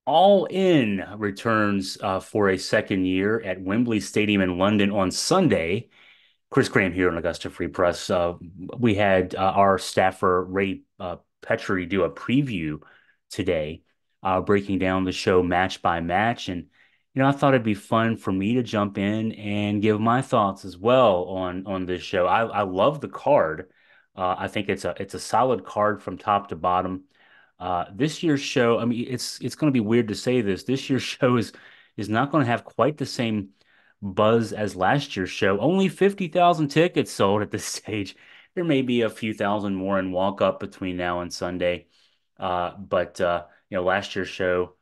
All In returns for a second year at Wembley Stadium in London on Sunday. Chris Graham here in Augusta Free Press. We had our staffer Ray Petrie do a preview today, breaking down the show match by match, and I thought it'd be fun for me to jump in and give my thoughts as well on this show. I love the card. I think it's a solid card from top to bottom. This year's show, I mean, it's going to be weird to say this. This year's show is not going to have quite the same buzz as last year's show. Only 50,000 tickets sold at this stage. There may be a few thousand more in walk up between now and Sunday. But last year's show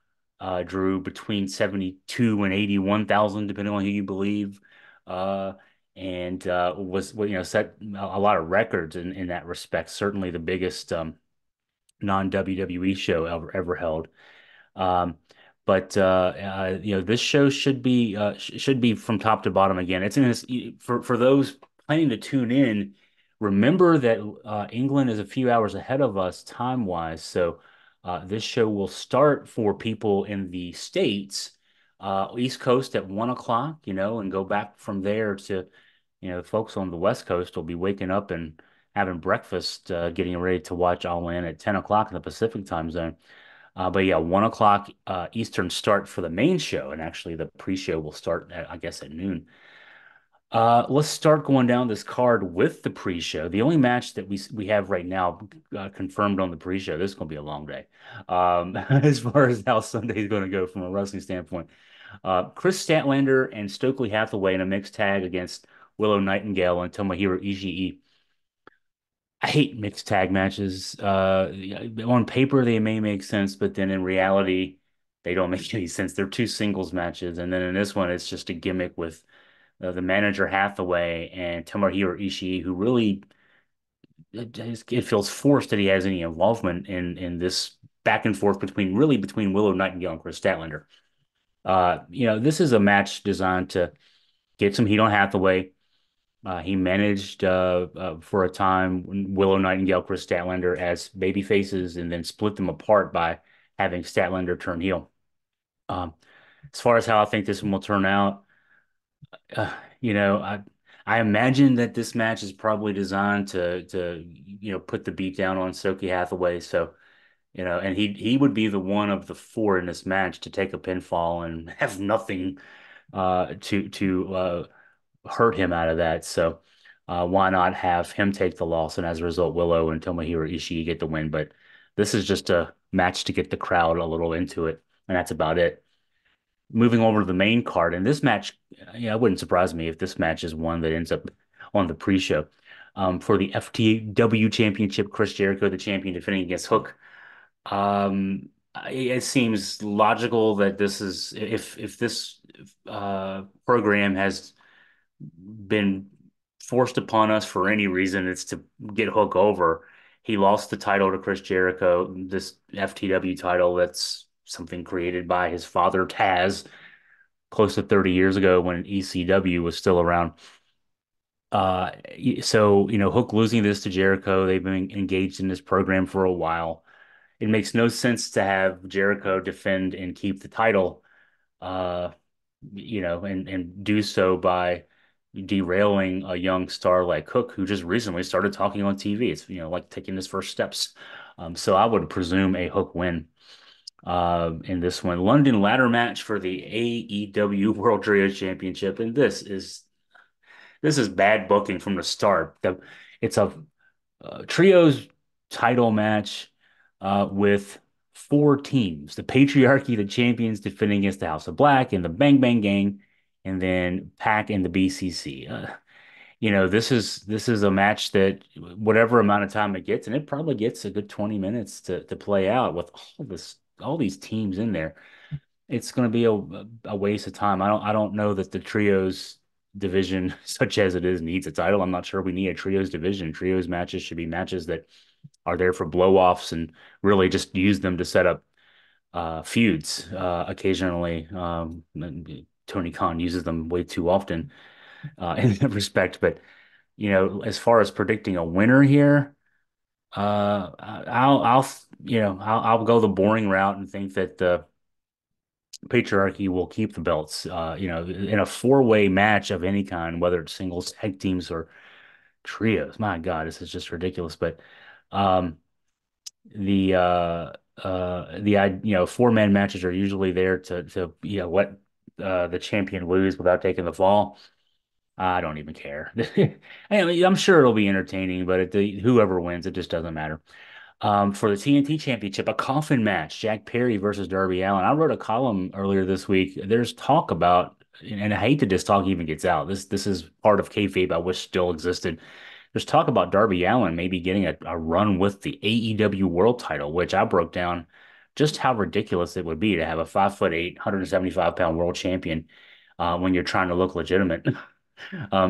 drew between 72 and 81,000, depending on who you believe. Uh, and was set a lot of records in that respect. Certainly the biggest non-WWE show ever held. Um, but this show should be from top to bottom again. It's in this for those planning to tune in. Remember that England is a few hours ahead of us time-wise, so this show will start for people in the States, East Coast at 1 o'clock, and go back from there to, folks on the West Coast will be waking up and having breakfast, getting ready to watch All In at 10 o'clock in the Pacific time zone. But yeah, 1 o'clock Eastern start for the main show, and actually the pre-show will start I guess at noon. Let's start going down this card with the pre-show. The only match that we have right now confirmed on the pre-show. This is going to be a long day, as far as how Sunday is going to go from a wrestling standpoint. Chris Statlander and Stokely Hathaway in a mixed tag against Willow Nightingale and Tomohiro Ishii. I hate mixed tag matches. On paper, they may make sense, but then in reality, they don't make any sense. They're two singles matches. And then in this one, it's just a gimmick with the manager Hathaway and Tomohiro Ishii, who really, it feels forced that he has any involvement in this back and forth between Willow Nightingale and Chris Statlander. This is a match designed to get some heat on Hathaway. He managed for a time Willow Nightingale, Chris Statlander as baby faces, and then split them apart by having Statlander turn heel. Um, as far as how I think this one will turn out, uh, you know, I I imagine that this match is probably designed to put the beat down on Stokely Hathaway. So and he would be the one of the four in this match to take a pinfall and have nothing to hurt him out of that. So why not have him take the loss? And as a result, Willow and Tomohiro Ishii get the win. But this is just a match to get the crowd a little into it. And that's about it. Moving over to the main card. And this match, yeah, it wouldn't surprise me if this match is one that ends up on the pre-show. For the FTW Championship, Chris Jericho, the champion, defending against Hook. It seems logical that this is if this program has been forced upon us for any reason, it's to get Hook over. He lost the title to Chris Jericho, this FTW title that's something created by his father Taz close to 30 years ago when ECW was still around. Uh, Hook losing this to Jericho, they've been engaged in this program for a while. It makes no sense to have Jericho defend and keep the title, uh, and do so by derailing a young star like Hook, who just recently started talking on TV. It's, like taking his first steps. So I would presume a Hook win in this one. London ladder match for the AEW World Trio Championship, and this is bad booking from the start. It's a trios title match with four teams: the Patriarchy, the champions defending against the House of Black, and the Bang Bang Gang, and then Pac and the BCC. This is a match that whatever amount of time it gets, and it probably gets a good 20 minutes to play out with all these teams in there. It's going to be a waste of time. I don't know that the trios division, such as it is, needs a title. I'm not sure we need a trios division. Trios matches should be matches that are there for blow-offs and really just use them to set up feuds occasionally. Tony Khan uses them way too often in that respect. But as far as predicting a winner here, I'll go the boring route and think that patriarchy will keep the belts. In a four-way match of any kind, whether it's singles, tag teams, or trios. My God, this is just ridiculous. But um, four-man matches are usually there to let the champion lose without taking the fall. I don't even care. I mean, I'm sure it'll be entertaining, but whoever wins, it just doesn't matter. For the TNT Championship, a coffin match, Jack Perry versus Darby Allin. I wrote a column earlier this week. There's talk about, and I hate that this talk even gets out. This is part of kayfabe I wish still existed. There's talk about Darby Allin maybe getting a run with the AEW World Title, which I broke down just how ridiculous it would be to have a 5'8", 175-pound world champion when you're trying to look legitimate.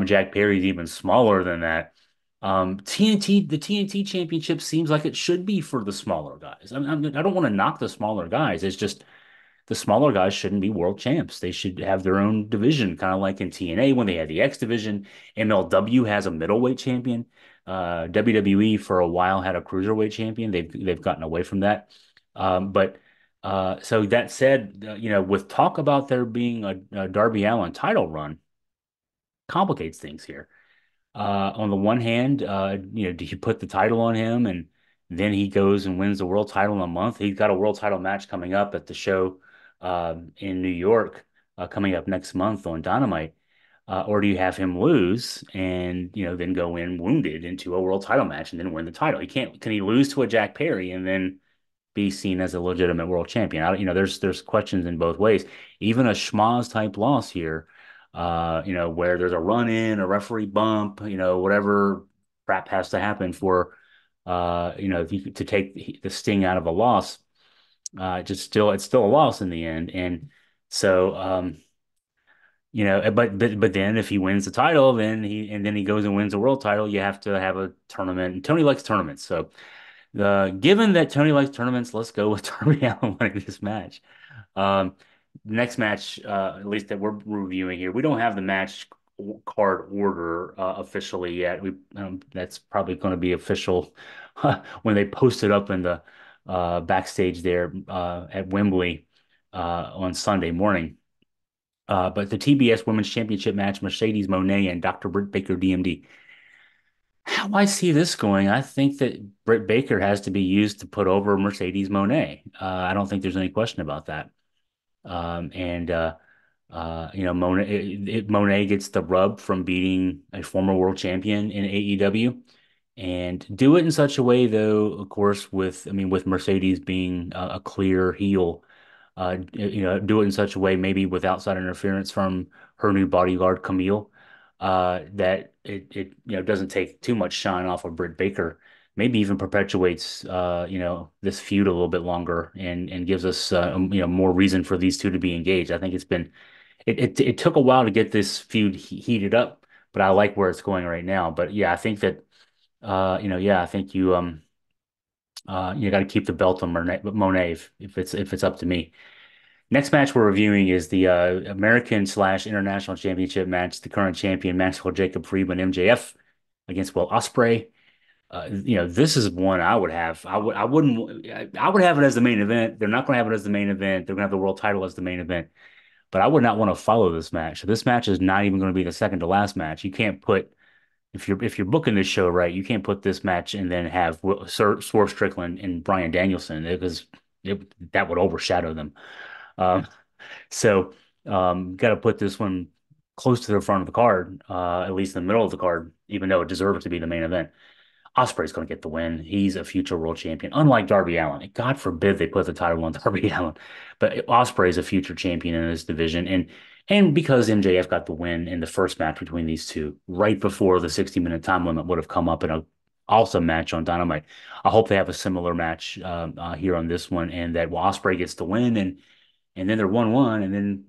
Jack Perry's even smaller than that. The TNT Championship seems like it should be for the smaller guys. I don't want to knock the smaller guys. It's just the smaller guys shouldn't be world champs. They should have their own division, kind of like in TNA when they had the X division. MLW has a middleweight champion. WWE for a while had a cruiserweight champion. They've gotten away from that. But so that said, with talk about there being a Darby Allin title run, complicates things here. On the one hand, do you put the title on him and then he goes and wins the world title in a month? He's got a world title match coming up at the show in New York coming up next month on Dynamite. Or do you have him lose and then go in wounded into a world title match and then win the title? He can't. Can he lose to a Jack Perry and then be seen as a legitimate world champion? There's questions in both ways. Even a schmoz type loss here, where there's a run in, a referee bump, whatever crap has to happen for, to take the sting out of a loss. It's still a loss in the end. And so, but then if he wins the title, then he goes and wins the world title, you have to have a tournament. And Tony likes tournaments. So given that Tony likes tournaments, let's go with Darby Allin winning this match. Um, Next match, at least that we're reviewing here, we don't have the match card order officially yet. That's probably going to be official when they post it up in the backstage there at Wembley on Sunday morning. But the TBS Women's Championship match, Mercedes Moné and Dr. Britt Baker, DMD. How I see this going, I think that Britt Baker has to be used to put over Mercedes Moné. I don't think there's any question about that. And Monet gets the rub from beating a former world champion in AEW, and do it in such a way, though, of course, with Mercedes being a clear heel, do it in such a way, maybe with outside interference from her new bodyguard Camille, that it doesn't take too much shine off of Britt Baker. Maybe even perpetuates this feud a little bit longer and gives us more reason for these two to be engaged. I think it took a while to get this feud heated up, but I like where it's going right now. But yeah, I think that I think you got to keep the belt on Monet if it's up to me. Next match we're reviewing is the American/International Championship match. The current champion Maxwell Jacob Friedman MJF against Will Ospreay. This is one I would have. I would have it as the main event. They're not going to have it as the main event. They're going to have the world title as the main event. But I would not want to follow this match. So this match is not even going to be the second to last match. You can't put if you're booking this show right, you can't put this match and then have Swerve Strickland and Bryan Danielson because that would overshadow them. Um, so got to put this one close to the front of the card, at least in the middle of the card, even though it deserves to be the main event. Ospreay's going to get the win. He's a future world champion, unlike Darby Allin. God forbid they put the title on Darby Allin, but Ospreay is a future champion in this division, and because MJF got the win in the first match between these two, right before the 60-minute time limit would have come up in a awesome match on Dynamite. I hope they have a similar match here on this one, and that Ospreay gets the win, and then they're 1-1, and then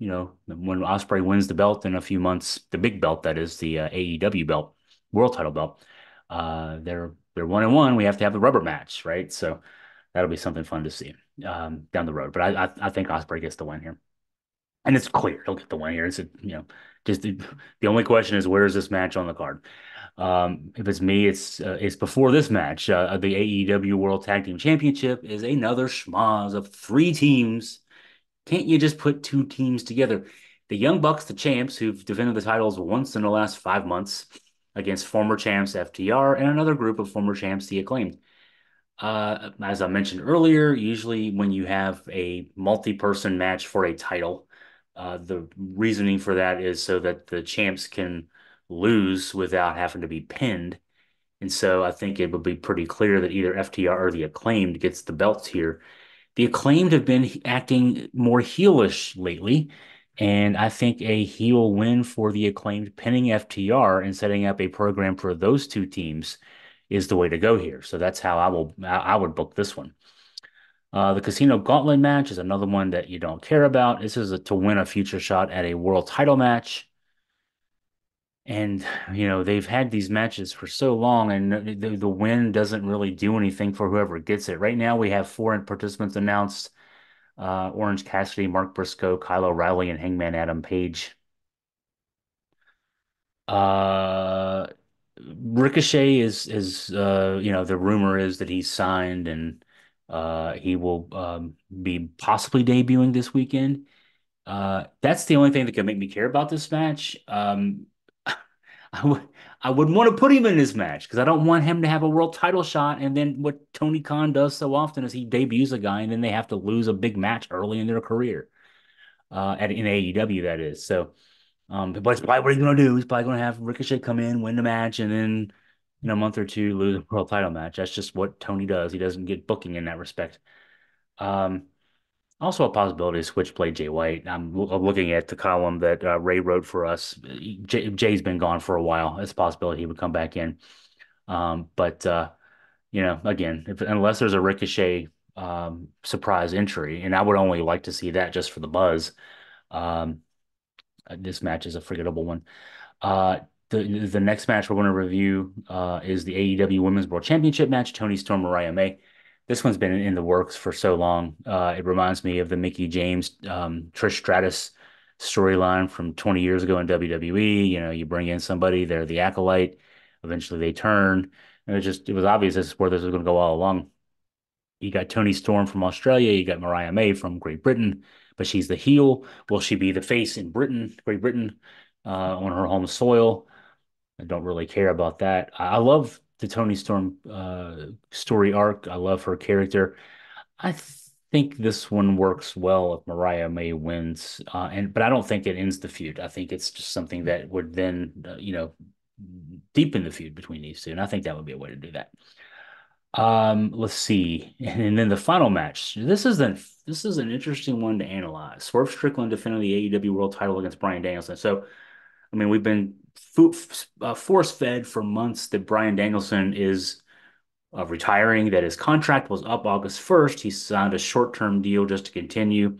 when Ospreay wins the belt in a few months, the big belt that is the AEW belt, world title belt. They're 1-1. We have to have the rubber match, right? So that'll be something fun to see down the road. But I think Ospreay gets the win here, and it's clear he'll get the win here. Just the only question is where is this match on the card? If it's me, it's before this match. The AEW World Tag Team Championship is another schmoz of three teams Can't you just put two teams together? The Young Bucks, the champs, who've defended the titles once in the last 5 months against former champs FTR and another group of former champs, the Acclaimed. As I mentioned earlier, usually when you have a multi-person match for a title, the reasoning for that is so that the champs can lose without having to be pinned. And so I think it would be pretty clear that either FTR or the Acclaimed gets the belts here. The Acclaimed have been acting more heelish lately, and I think a heel win for the Acclaimed pinning FTR and setting up a program for those two teams is the way to go here. So that's how I would book this one. The Casino Gauntlet match is another one that you don't care about. This is to win a future shot at a world title match. And, they've had these matches for so long, and the win doesn't really do anything for whoever gets it. Right now, we have four participants announced: Orange Cassidy, Mark Briscoe, Kyle O'Reilly, and Hangman Adam Page. Uh, Ricochet is the rumor is that he's signed and he will be possibly debuting this weekend. That's the only thing that can make me care about this match. I would I would want to put him in this match because I don't want him to have a world title shot. And then what Tony Khan does so often is he debuts a guy and then they have to lose a big match early in their career. In AEW, that is. So, but it's probably what he's going to do. He's probably going to have Ricochet come in, win the match, and then in a month or two lose a world title match. That's just what Tony does. He doesn't get booking in that respect. Um, Also a possibility to switchblade Jay White. I'm looking at the column that Ray wrote for us. Jay's been gone for a while. It's a possibility he would come back in. But again, unless there's a Ricochet surprise entry, and I would only like to see that just for the buzz. Um, this match is a forgettable one. Uh, the next match we're going to review is the AEW Women's World Championship match, Toni Storm, Mariah May. This one's been in the works for so long. It reminds me of the Mickie James, Trish Stratus storyline from 20 years ago in WWE. You bring in somebody, they're the acolyte. Eventually they turn. And it was obvious this is where this was going to go all along. You got Toni Storm from Australia. You got Mariah May from Great Britain, but she's the heel. Will she be the face in Great Britain, on her home soil? I don't really care about that. I love the Toni Storm story arc. I love her character. I think this one works well if Mariah May wins, but I don't think it ends the feud. I think it's just something that would then, deepen the feud between these two, and I think that would be a way to do that. Let's see. And then the final match. This is an interesting one to analyze. Swerve Strickland defending the AEW World Title against Bryan Danielson. So, I mean, we've been force-fed for months that Bryan Danielson is retiring, that his contract was up August 1st. He signed a short-term deal just to continue.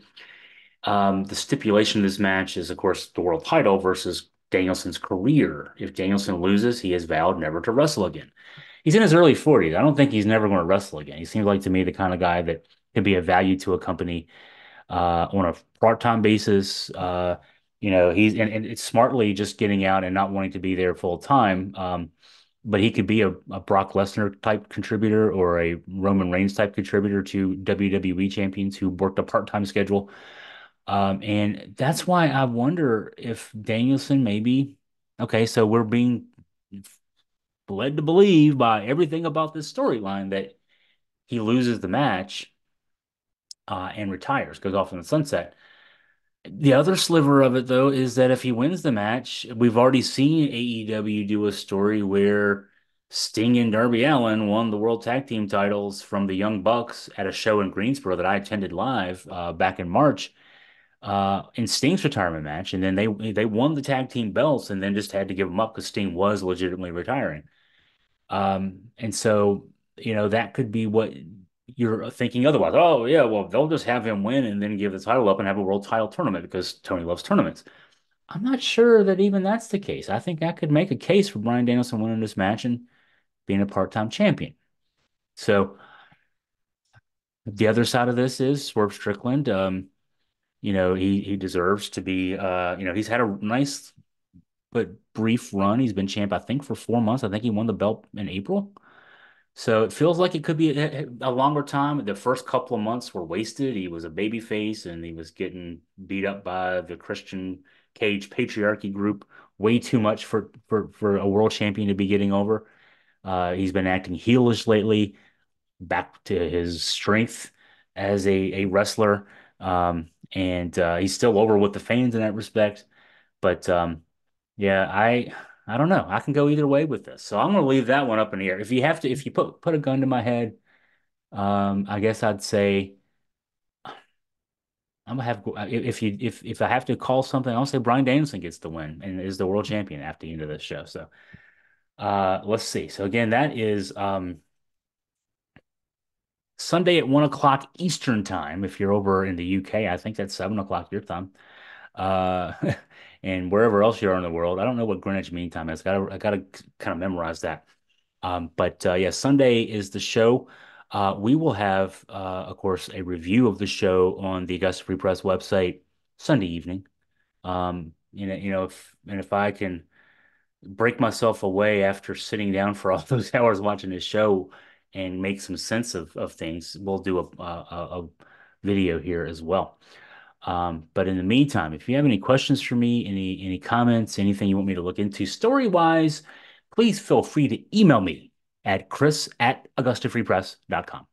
The stipulation of this match is, of course, the world title versus Danielson's career. If Danielson loses, he has vowed never to wrestle again. He's in his early 40s. I don't think he's never going to wrestle again. He seems like to me the kind of guy that can be of value to a company on a part-time basis. And it's smartly just getting out and not wanting to be there full time. But he could be a Brock Lesnar type contributor or a Roman Reigns type contributor to WWE champions who worked a part-time schedule. And that's why I wonder if Danielson maybe, okay, so we're being led to believe by everything about this storyline that he loses the match and retires, goes off in the sunset. The other sliver of it, though, is that if he wins the match, we've already seen AEW do a story where Sting and Darby Allin won the World Tag Team titles from the Young Bucks at a show in Greensboro that I attended live back in March in Sting's retirement match, and then they won the tag team belts, and then just had to give them up because Sting was legitimately retiring. And so, that could be what you're thinking otherwise. Oh, yeah, well, they'll just have him win and then give the title up and have a world title tournament because Tony loves tournaments. I'm not sure that even that's the case. I think I could make a case for Bryan Danielson winning this match and being a part-time champion. So the other side of this is Swerve Strickland. He deserves to be, he's had a nice but brief run. He's been champ, I think, for 4 months. I think he won the belt in April. So it feels like it could be a longer time. The first couple of months were wasted. He was a baby face and he was getting beat up by the Christian Cage patriarchy group way too much for a world champion to be getting over. He's been acting heelish lately, back to his strength as a wrestler. And he's still over with the fans in that respect. But yeah, I don't know. I can go either way with this. So I'm gonna leave that one up in the air. If you put a gun to my head, I guess I'd say I'm gonna have if I have to call something, I'll say Bryan Danielson gets the win and is the world champion after the end of this show. So let's see. So again, that is Sunday at 1 o'clock Eastern time. If you're over in the UK, I think that's 7 o'clock your time. Uh, and wherever else you are in the world, I don't know what Greenwich Mean Time is. I gotta kind of memorize that. But yeah, Sunday is the show. We will have, of course, a review of the show on the Augusta Free Press website Sunday evening. If I can break myself away after sitting down for all those hours watching this show and make some sense of things, we'll do a video here as well. But in the meantime, if you have any questions for me, any comments, anything you want me to look into story-wise, please feel free to email me at chris@augustafreepress.com.